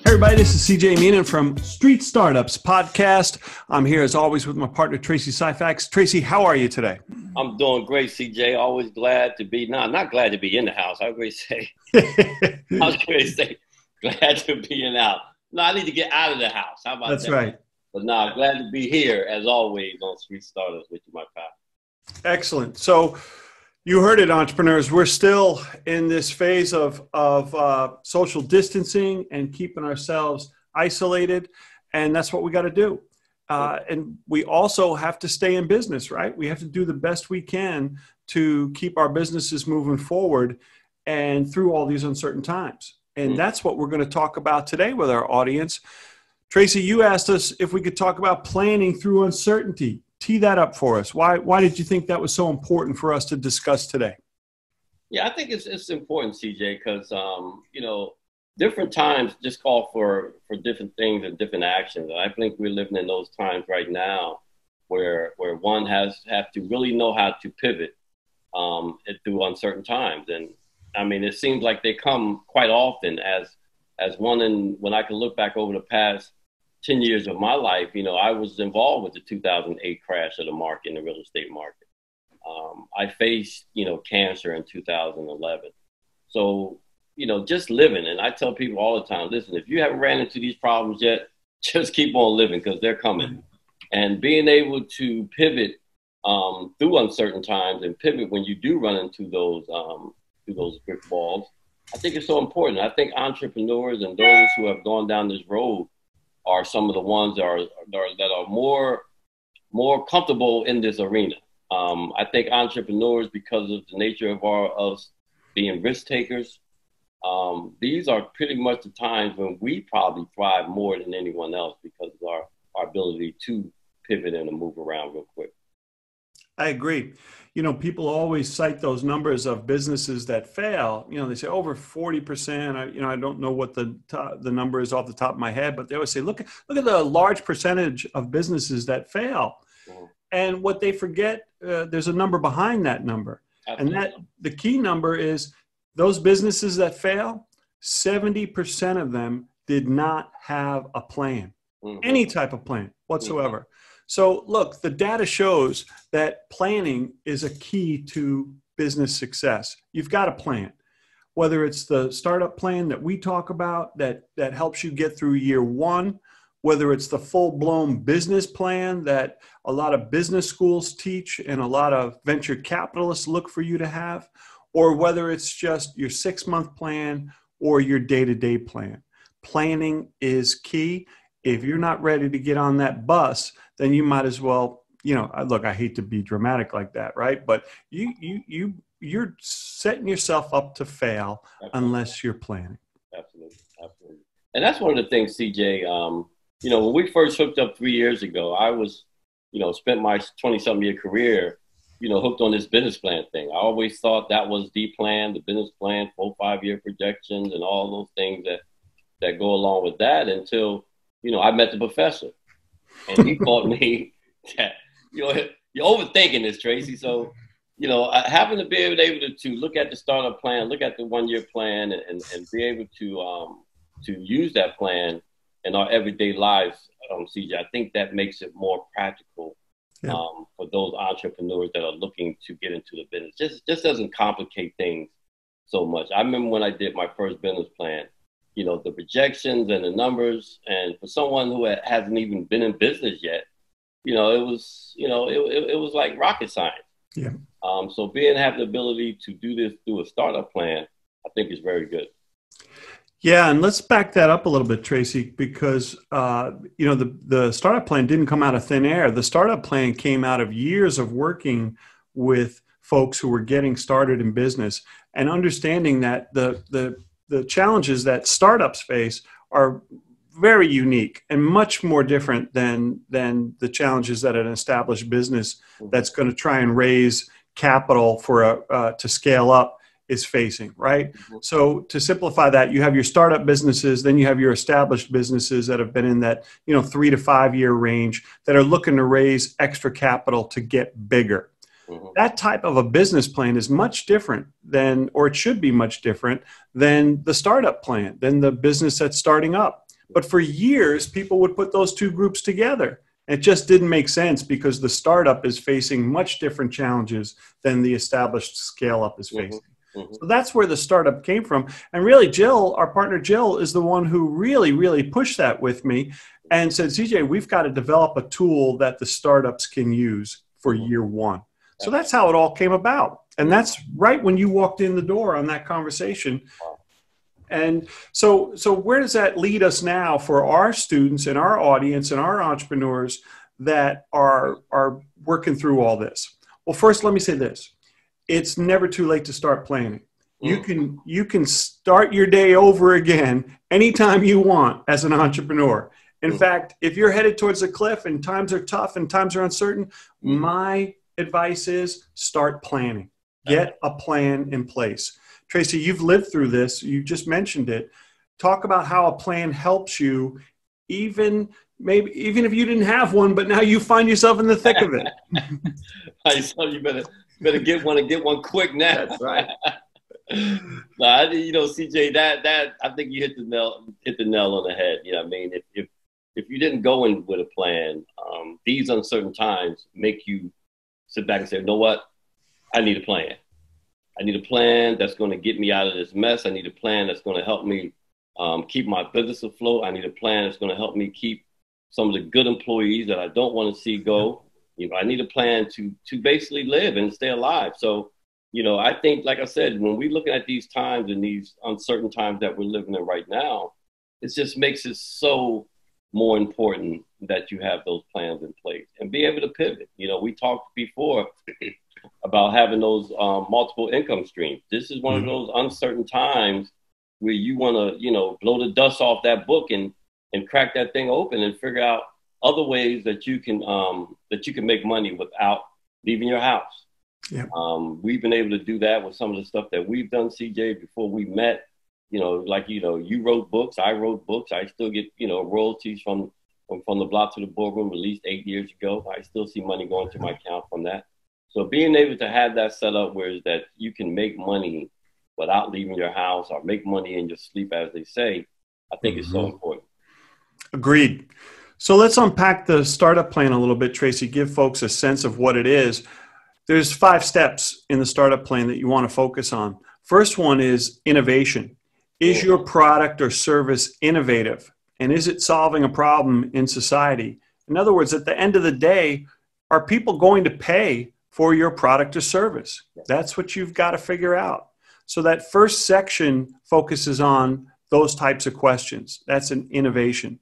Everybody, this is CJ Meenan from Street Startups Podcast. I'm here as always with my partner, Tracy Syfax. Tracy, how are you today? I'm doing great, CJ. Always glad to be, not glad to be in the house. I was going to say, glad to be in the house. No, I need to get out of the house. How about that? That's right. But no, glad to be here as always on Street Startups with you, my pal. Excellent. So you heard it, entrepreneurs. We're still in this phase of social distancing and keeping ourselves isolated, and that's what we got to do. And we also have to stay in business, right? We have to do the best we can to keep our businesses moving forward and through all these uncertain times. And that's what we're going to talk about today with our audience. Tracy, you asked us if we could talk about planning through uncertainty. Tee that up for us. Why did you think that was so important for us to discuss today? Yeah, I think it's important, CJ, because different times just call for different things and different actions. And I think we're living in those times right now where one has to really know how to pivot through uncertain times. And I mean, it seems like they come quite often as when I can look back over the past 10 years of my life, I was involved with the 2008 crash of the market, in the real estate market. I faced, cancer in 2011. So, just living. And I tell people all the time, listen, if you haven't ran into these problems yet, just keep on living because they're coming. And being able to pivot through uncertain times and pivot when you do run into those brick walls, I think it's so important. I think entrepreneurs and those who have gone down this road are some of the ones that are more comfortable in this arena. I think entrepreneurs, because of the nature of us being risk takers, these are pretty much the times when we probably thrive more than anyone else because of our ability to pivot and to move around real quick. I agree. People always cite those numbers of businesses that fail. They say over 40%. I don't know what the number is off the top of my head, but they always say, look at the large percentage of businesses that fail. And what they forget, there's a number behind that number. Absolutely. And the key number is those businesses that fail, 70% of them did not have a plan, any type of plan whatsoever. So look, the data shows that planning is a key to business success. You've got a plan, whether it's the startup plan that we talk about that helps you get through year one, whether it's the full-blown business plan that a lot of business schools teach and a lot of venture capitalists look for you to have, or whether it's just your 6-month plan or your day-to-day plan. Planning is key. If you're not ready to get on that bus, then you might as well, look, I hate to be dramatic like that, right? But you're setting yourself up to fail. Absolutely. Unless you're planning. Absolutely. And that's one of the things, CJ, when we first hooked up 3 years ago, I was, spent my 20-something year career, hooked on this business plan thing. I always thought that was the plan, the business plan, 4-5 year projections and all those things that go along with that until, I met the professor. And he taught me that, you're overthinking this, Tracy. So, having to be able to look at the startup plan, look at the 1-year plan and be able to use that plan in our everyday lives, CJ, I think that makes it more practical for those entrepreneurs that are looking to get into the business. Just doesn't complicate things so much. I remember when I did my first business plan, the projections and the numbers, and for someone who hasn't even been in business yet, it was like rocket science. Yeah. So having the ability to do this through a startup plan, I think is very good. Yeah, and let's back that up a little bit, Tracy, because the startup plan didn't come out of thin air. The startup plan came out of years of working with folks who were getting started in business and understanding that the challenges that startups face are very unique and much more different than the challenges that an established business that's going to try and raise capital to scale up is facing, right? Mm-hmm. So to simplify that, you have your startup businesses, then you have your established businesses that have been in that 3 to 5 year range that are looking to raise extra capital to get bigger. Mhm. That type of a business plan is much different than, or it should be much different than the startup plan, than the business that's starting up. But for years, people would put those two groups together. It just didn't make sense because the startup is facing much different challenges than the established scale up is Mhm. facing. Mhm. So that's where the startup came from. And really, Jill, our partner Jill, is the one who really, really pushed that with me and said, CJ, we've got to develop a tool that the startups can use for Mhm. year one. So that's how it all came about. And that's right when you walked in the door on that conversation. Wow. And so where does that lead us now for our students and our audience and our entrepreneurs that are working through all this? Well, first, let me say this. It's never too late to start planning. You can start your day over again anytime you want as an entrepreneur. In fact, if you're headed towards a cliff and times are tough and times are uncertain, my advice is start planning. Get a plan in place. Tracy, you've lived through this. You just mentioned it. Talk about how a plan helps you, even if you didn't have one, but now you find yourself in the thick of it. So you better get one and get one quick now. That's right. Nah, you know, CJ, that I think you hit the nail on the head. You know what I mean? If you didn't go in with a plan, these uncertain times make you sit back and say, you know what? I need a plan. I need a plan that's going to get me out of this mess. I need a plan that's going to help me keep my business afloat. I need a plan that's going to help me keep some of the good employees that I don't want to see go. You know, I need a plan to basically live and stay alive. So, you know, I think, like I said, when we're looking at these times and these uncertain times that we're living in right now, it just makes it so more important that you have those plans in place and be able to pivot. You know, we talked before about having those multiple income streams. This is one of those uncertain times where you want to, you know, blow the dust off that book and crack that thing open and figure out other ways that you can make money without leaving your house. Yeah. We've been able to do that with some of the stuff that we've done, CJ, before we met. You know, like, you know, you wrote books, I wrote books. I still get, you know, royalties from the block to the boardroom released 8 years ago. I still see money going to my account from that. So being able to have that set up where is that you can make money without leaving your house or make money in your sleep, as they say, I think is so important. Agreed. So let's unpack the startup plan a little bit, Tracy, give folks a sense of what it is. There's 5 steps in the startup plan that you want to focus on. First one is innovation. Is your product or service innovative? And is it solving a problem in society? In other words, at the end of the day, are people going to pay for your product or service? That's what you've got to figure out. So that first section focuses on those types of questions. That's an innovation.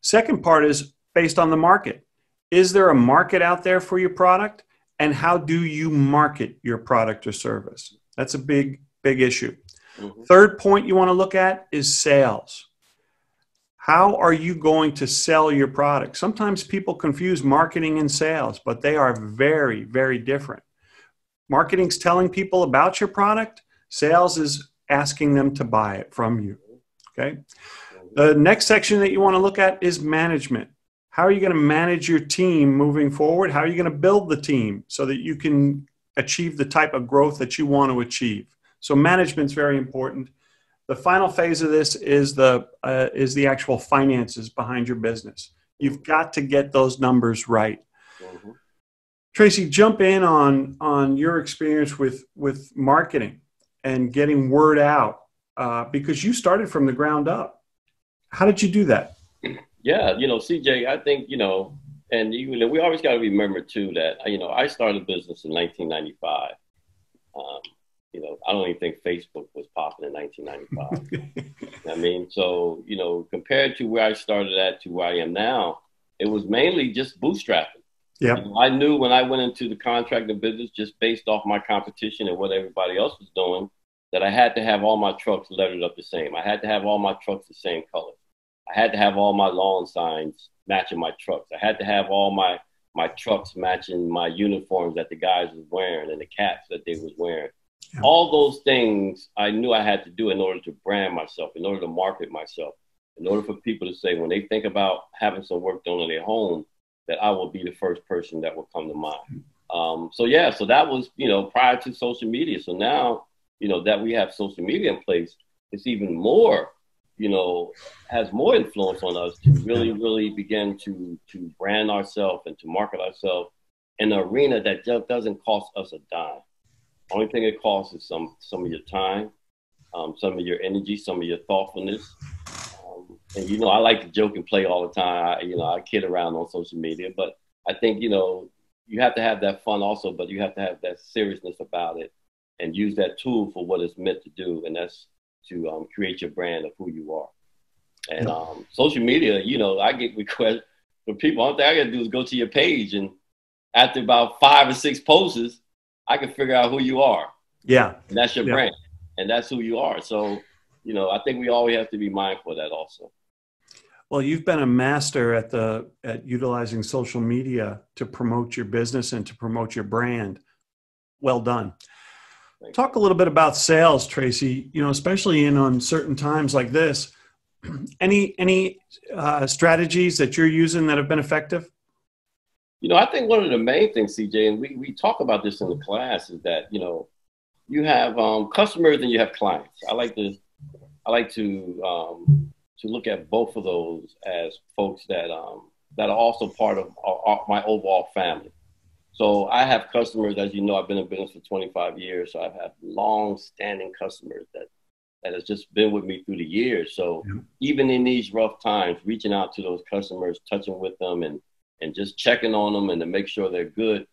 Second part is based on the market. Is there a market out there for your product? And how do you market your product or service? That's a big issue. Third point you want to look at is sales. How are you going to sell your product? Sometimes people confuse marketing and sales, but they are very, very different. Marketing's telling people about your product. Sales is asking them to buy it from you. Okay. The next section that you want to look at is management. How are you going to manage your team moving forward? How are you going to build the team so that you can achieve the type of growth that you want to achieve? So management's very important. The final phase of this is the actual finances behind your business. You've got to get those numbers right. Tracy, jump in on your experience with marketing and getting word out because you started from the ground up. How did you do that? Yeah, you know, CJ, I think, you know, and you know, we always got to remember too that, you know, I started a business in 1995. You know, I don't even think Facebook was popping in 1995. I mean, so, you know, compared to where I started at to where I am now, it was mainly just bootstrapping. Yeah. You know, I knew when I went into the contracting business, just based off my competition and what everybody else was doing, that I had to have all my trucks lettered up the same. I had to have all my trucks the same color. I had to have all my lawn signs matching my trucks. I had to have all my trucks matching my uniforms that the guys was wearing and the caps that they was wearing. Yeah. All those things I knew I had to do in order to brand myself, in order to market myself, in order for people to say when they think about having some work done in their home, that I will be the first person that will come to mind. So yeah, so that was, prior to social media. So now, that we have social media in place, it's even more, has more influence on us to really, really begin to brand ourselves and to market ourselves in an arena that just doesn't cost us a dime. Only thing it costs is some of your time, some of your energy, some of your thoughtfulness. And I like to joke and play all the time. I kid around on social media, but I think you have to have that fun also, but you have to have that seriousness about it and use that tool for what it's meant to do, and that's to create your brand of who you are. And social media, I get requests from people. All I got to do is go to your page, and after about 5 or 6 posts, I can figure out who you are. Yeah, and that's your brand, and that's who you are. So, I think we always have to be mindful of that also. Well, you've been a master at utilizing social media to promote your business and to promote your brand. Well done. Thanks. Talk a little bit about sales, Tracy, especially in uncertain times like this. Any strategies that you're using that have been effective? I think one of the main things, CJ, and we talk about this in the class, is that, you have customers and you have clients. I like to look at both of those as folks that are also part of my overall family. So I have customers, as you know, I've been in business for 25 years. So I've had long-standing customers that has just been with me through the years. So even in these rough times, reaching out to those customers, touching with them, and just checking on them and to make sure they're good,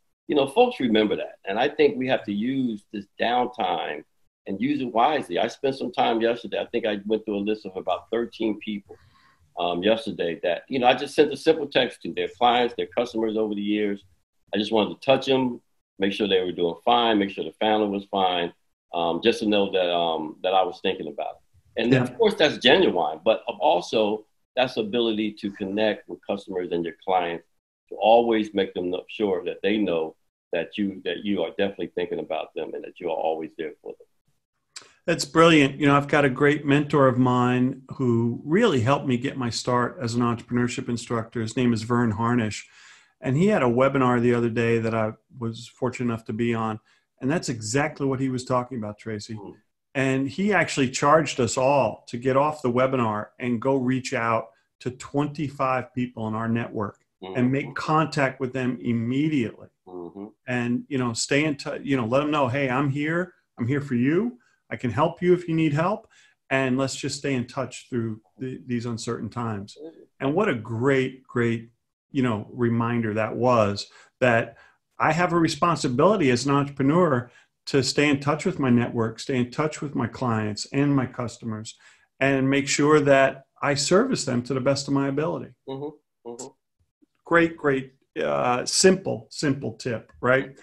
folks remember that. And I think we have to use this downtime and use it wisely. I spent some time yesterday. I think I went through a list of about 13 people yesterday that, I just sent a simple text to their clients, their customers over the years. I just wanted to touch them, make sure they were doing fine, make sure the family was fine, just to know that I was thinking about it. And of course, that's genuine, but also that's the ability to connect with customers and your clients, to always make them sure that they know that you are definitely thinking about them and that you are always there for them. That's brilliant. I've got a great mentor of mine who really helped me get my start as an entrepreneurship instructor. His name is Vern Harnish. And he had a webinar the other day that I was fortunate enough to be on. And that's exactly what he was talking about, Tracy. And he actually charged us all to get off the webinar and go reach out to 25 people in our network and make contact with them immediately. And, stay in touch, let them know, hey, I'm here for you. I can help you if you need help. And let's just stay in touch through these uncertain times. And what a great reminder that was, that I have a responsibility as an entrepreneur to stay in touch with my network, stay in touch with my clients and my customers, and make sure that I service them to the best of my ability. Great, simple tip, right?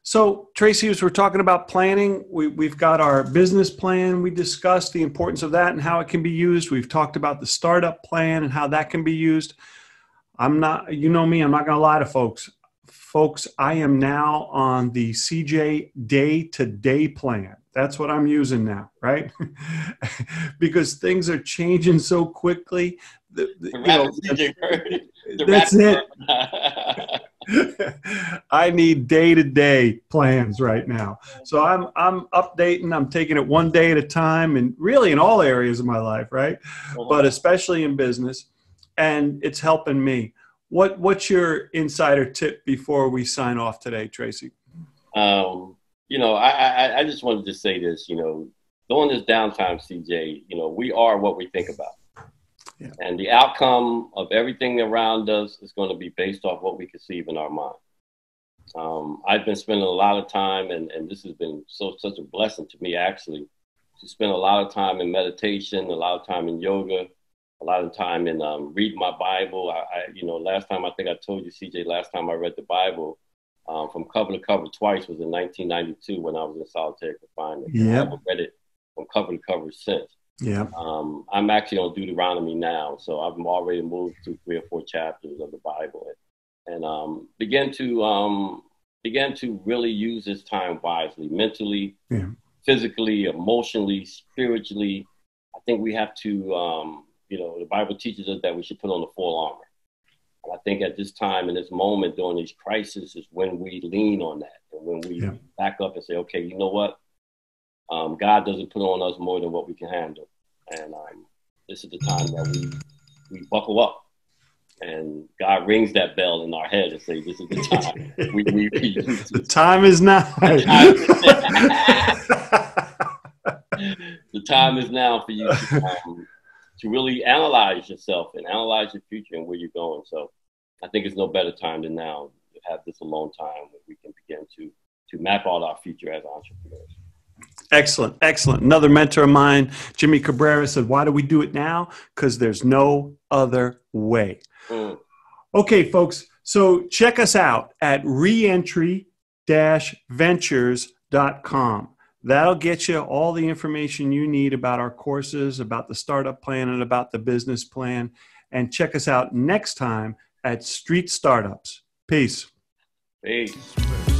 So, Tracy, as we're talking about planning, we've got our business plan. We discussed the importance of that and how it can be used. We've talked about the startup plan and how that can be used. I'm not going to lie to folks. Folks, I am now on the CJ day-to-day plan. That's what I'm using now, right? Because things are changing so quickly. That's it. I need day-to-day plans right now. So I'm updating. I'm taking it one day at a time, and really in all areas of my life, right? But especially in business, and it's helping me. What's your insider tip before we sign off today, Tracy? I just wanted to say this. During this downtime, CJ, we are what we think about. Yeah. And the outcome of everything around us is going to be based off what we conceive in our mind. I've been spending a lot of time, and this has been such a blessing to me, actually, to spend a lot of time in meditation, a lot of time in yoga, a lot of time in reading my Bible. Last time, I think I told you, CJ, last time I read the Bible from cover to cover twice was in 1992 when I was in solitary confinement. I haven't read it from cover to cover since. Yeah. I'm actually on Deuteronomy now, so I've already moved to 3 or 4 chapters of the Bible, and began to really use this time wisely, mentally, physically, emotionally, spiritually. I think we have to, the Bible teaches us that we should put on the full armor. And I think at this time, in this moment, during these crises, is when we lean on that and when we back up and say, okay, you know what? God doesn't put on us more than what we can handle. And this is the time that we buckle up. And God rings that bell in our head and say, this is the time. The time is now. The time is now for you to really analyze yourself and analyze your future and where you're going. So I think it's no better time than now to have this alone time where we can begin to map out our future as entrepreneurs. Excellent. Excellent. Another mentor of mine, Jimmy Cabrera, said, why do we do it now? Because there's no other way. Okay, folks. So check us out at reentry-ventures.com. That'll get you all the information you need about our courses, about the startup plan, and about the business plan. And check us out next time at Street Startups. Peace. Peace.